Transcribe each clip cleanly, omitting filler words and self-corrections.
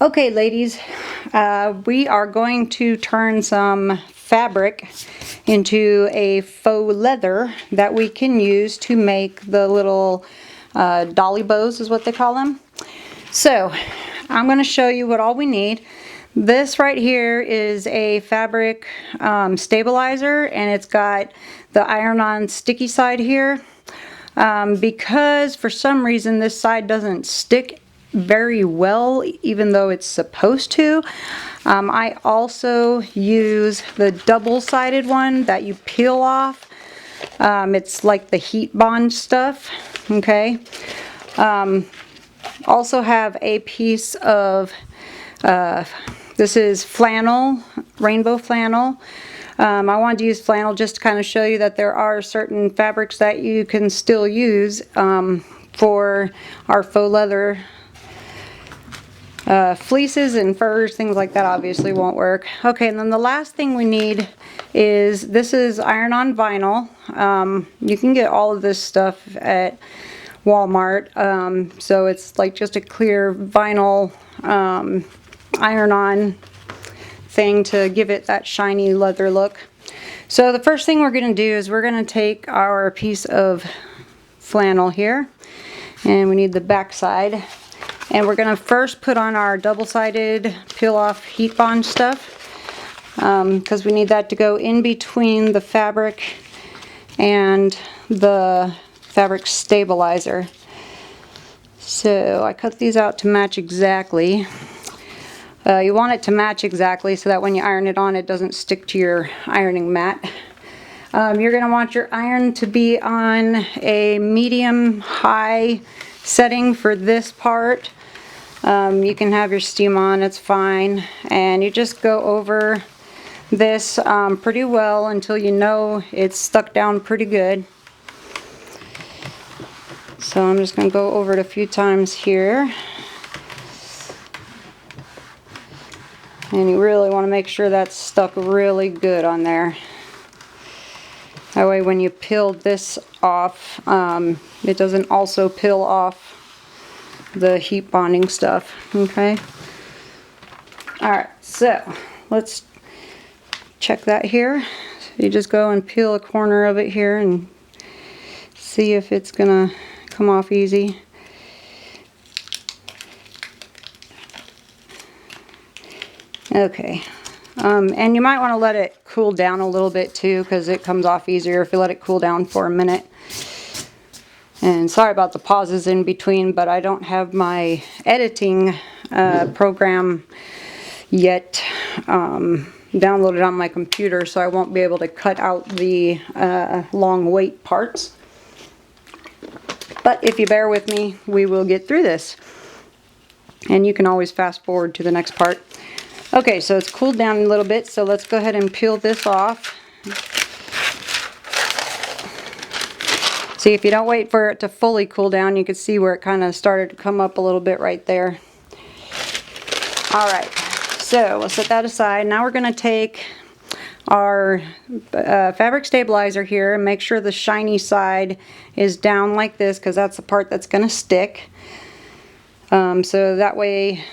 Okay, ladies, we are going to turn some fabric into a faux leather that we can use to make the little dolly bows is what they call them. So I'm going to show you what all we need. This right here is a fabric stabilizer, and it's got the iron-on sticky side here. Because for some reason this side doesn't stick very well, even though it's supposed to. I also use the double-sided one that you peel off. It's like the heat bond stuff, okay? Also have a piece of, this is flannel, rainbow flannel. I wanted to use flannel just to kind of show you that there are certain fabrics that you can still use for our faux leather. Fleeces and furs, things like that obviously won't work. Okay, and then the last thing we need is, this is iron-on vinyl. You can get all of this stuff at Walmart. So it's like just a clear vinyl iron-on thing to give it that shiny leather look. So the first thing we're going to do is we're going to take our piece of flannel here, and we need the back side, and we're going to first put on our double-sided peel off heat bond stuff, because we need that to go in between the fabric and the fabric stabilizer. So I cut these out to match exactly. You want it to match exactly so that when you iron it on, it doesn't stick to your ironing mat. You're going to want your iron to be on a medium-high setting for this part. You can have your steam on, it's fine. And you just go over this pretty well until you know it's stuck down pretty good. So I'm just going to go over it a few times here. And you really want to make sure that's stuck really good on there. That way when you peel this off, it doesn't also peel off the heat bonding stuff, okay? Alright, so let's check that here. So you just go and peel a corner of it here and see if it's gonna come off easy. Okay, and you might want to let it cool down a little bit too, because it comes off easier if you let it cool down for a minute. And sorry about the pauses in between, but I don't have my editing program yet downloaded on my computer, so I won't be able to cut out the long wait parts. But if you bear with me, we will get through this. And you can always fast forward to the next part. Okay, so it's cooled down a little bit, so let's go ahead and peel this off. See, if you don't wait for it to fully cool down, you can see where it kind of started to come up a little bit right there. Alright, so we'll set that aside. Now we're going to take our fabric stabilizer here and make sure the shiny side is down like this, because that's the part that's going to stick. So that way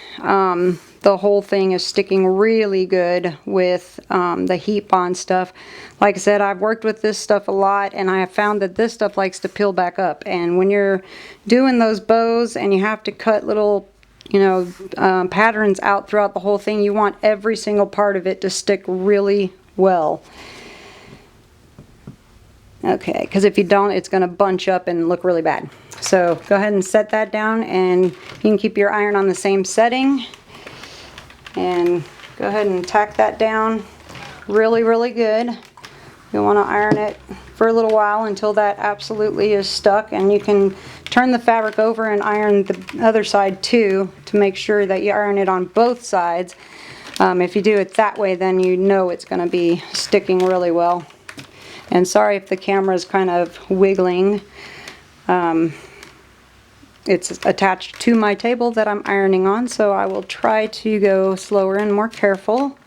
the whole thing is sticking really good with the heat bond stuff. Like I said, I've worked with this stuff a lot, and I have found that this stuff likes to peel back up. And when you're doing those bows and you have to cut little, you know, patterns out throughout the whole thing, you want every single part of it to stick really well. Okay, because if you don't, it's going to bunch up and look really bad. So go ahead and set that down, and you can keep your iron on the same setting. And go ahead and tack that down really, really good. You want to iron it for a little while until that absolutely is stuck, and you can turn the fabric over and iron the other side too to make sure that you iron it on both sides. If you do it that way, then you know it's going to be sticking really well. And sorry if the camera is kind of wiggling. It's attached to my table that I'm ironing on, so I will try to go slower and more careful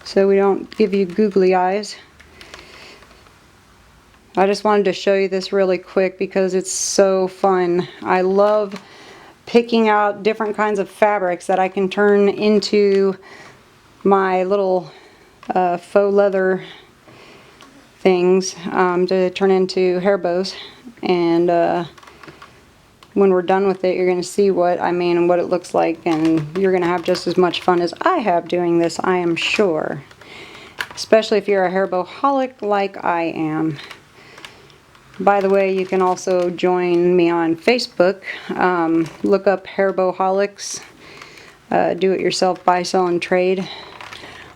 so we don't give you googly eyes. I just wanted to show you this really quick because it's so fun. I love picking out different kinds of fabrics that I can turn into my little faux leather things to turn into hair bows. And when we're done with it, you're going to see what I mean and what it looks like, and you're going to have just as much fun as I have doing this, I am sure. Especially if you're a hair bow-holic like I am. By the way, you can also join me on Facebook. Look up Hair Bow-holics. Do it yourself, buy, sell, and trade.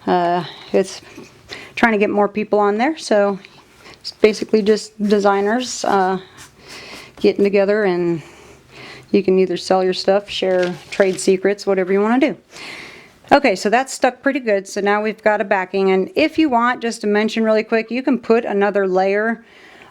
It's trying to get more people on there, so it's basically just designers getting together, and you can either sell your stuff, share trade secrets, whatever you want to do. Okay, so that's stuck pretty good. So now we've got a backing, and if you want, just to mention really quick, you can put another layer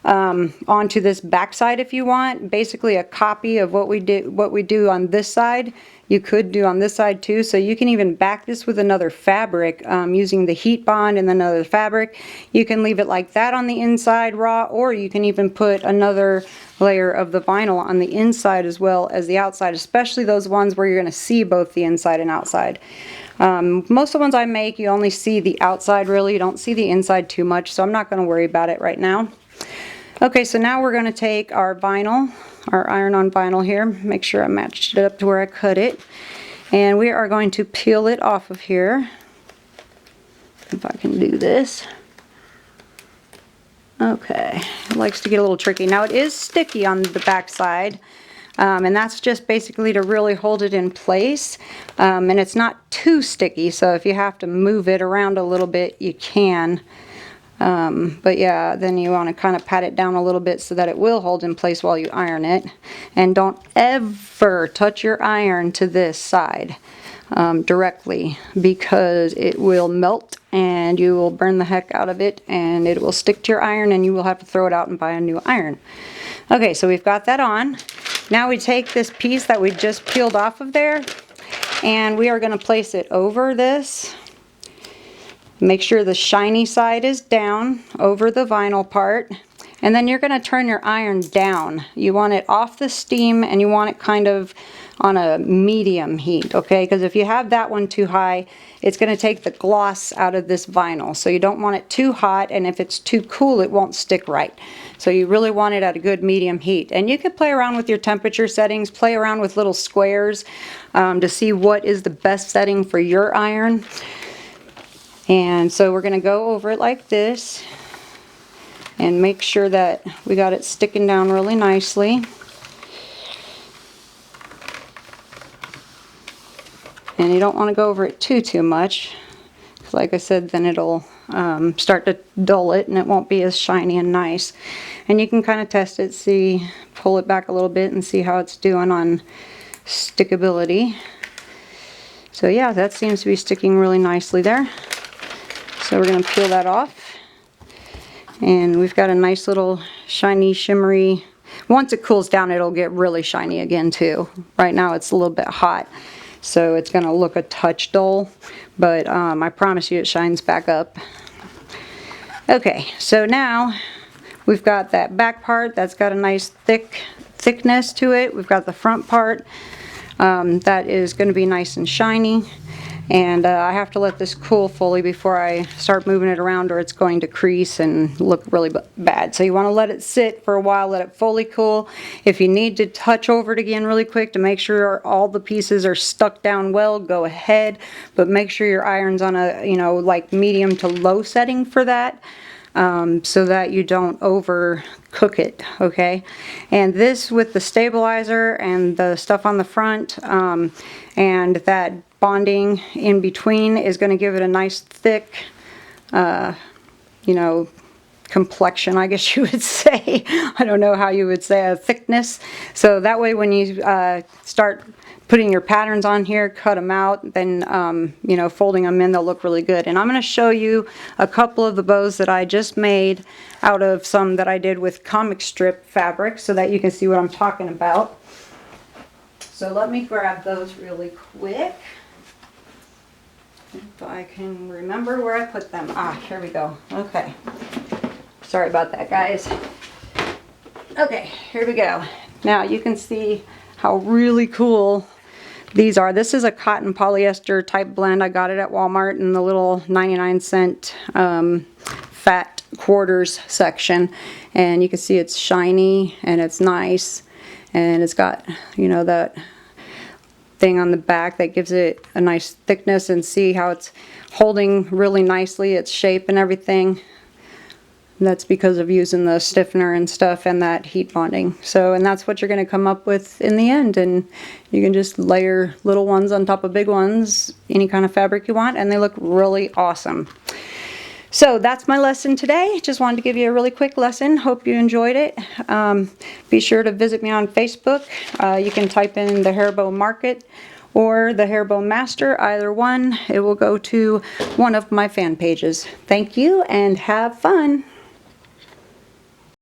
onto this back side if you want. Basically a copy of what we do on this side, you could do on this side too. So you can even back this with another fabric using the heat bond and then another fabric. You can leave it like that on the inside raw, or you can even put another layer of the vinyl on the inside as well as the outside, especially those ones where you're going to see both the inside and outside. Most of the ones I make, you only see the outside really, you don't see the inside too much, so I'm not going to worry about it right now. Okay, so now we're going to take our vinyl, our iron-on vinyl here, make sure I matched it up to where I cut it, and we are going to peel it off of here, if I can do this. Okay, it likes to get a little tricky. Now it is sticky on the back side, and that's just basically to really hold it in place, and it's not too sticky, so if you have to move it around a little bit, you can. But yeah, then you want to kind of pat it down a little bit so that it will hold in place while you iron it. And don't ever touch your iron to this side directly, because it will melt and you will burn the heck out of it, and it will stick to your iron and you will have to throw it out and buy a new iron. Okay, so we've got that on. Now we take this piece that we just peeled off of there, and we are going to place it over this. Make sure the shiny side is down over the vinyl part, and then you're going to turn your iron down. You want it off the steam, and you want it kind of on a medium heat, okay? Because if you have that one too high, it's going to take the gloss out of this vinyl. So you don't want it too hot, and if it's too cool, it won't stick right. So you really want it at a good medium heat. And you can play around with your temperature settings, play around with little squares to see what is the best setting for your iron. And so we're going to go over it like this and make sure that we got it sticking down really nicely. And you don't want to go over it too much, because like I said, then it'll start to dull it and it won't be as shiny and nice. And you can kind of test it, see, pull it back a little bit and see how it's doing on stickability. So yeah, that seems to be sticking really nicely there. So we're going to peel that off, and we've got a nice little shiny, shimmery. Once it cools down, it'll get really shiny again too. Right now it's a little bit hot, so it's going to look a touch dull, but I promise you it shines back up. Okay, so now we've got that back part that's got a nice thickness to it. We've got the front part that is going to be nice and shiny. And I have to let this cool fully before I start moving it around, or it's going to crease and look really bad. So you want to let it sit for a while, let it fully cool. If you need to touch over it again really quick to make sure all the pieces are stuck down well, go ahead. But make sure your iron's on a, like medium to low setting for that. So that you don't overcook it, okay? And this with the stabilizer and the stuff on the front and that bonding in between is going to give it a nice thick, complexion, I guess you would say. I don't know how you would say a thickness. So that way when you start putting your patterns on here, cut them out, then folding them in, they'll look really good. And I'm going to show you a couple of the bows that I just made out of some that I did with comic strip fabric, so that you can see what I'm talking about. So let me grab those really quick, if I can remember where I put them. Here we go. Okay, sorry about that, guys. Okay, here we go. Now you can see how really cool these are. This is a cotton polyester type blend. I got it at Walmart in the little 99-cent fat quarters section, and you can see it's shiny and it's nice, and it's got, you know, that thing on the back that gives it a nice thickness, and see how it's holding really nicely its shape and everything. That's because of using the stiffener and stuff and that heat bonding. So, and that's what you're going to come up with in the end. And you can just layer little ones on top of big ones, any kind of fabric you want, and they look really awesome. So that's my lesson today. Just wanted to give you a really quick lesson. Hope you enjoyed it. Be sure to visit me on Facebook. You can type in the Hairbow Market or the Hairbow Master, either one. It will go to one of my fan pages. Thank you and have fun.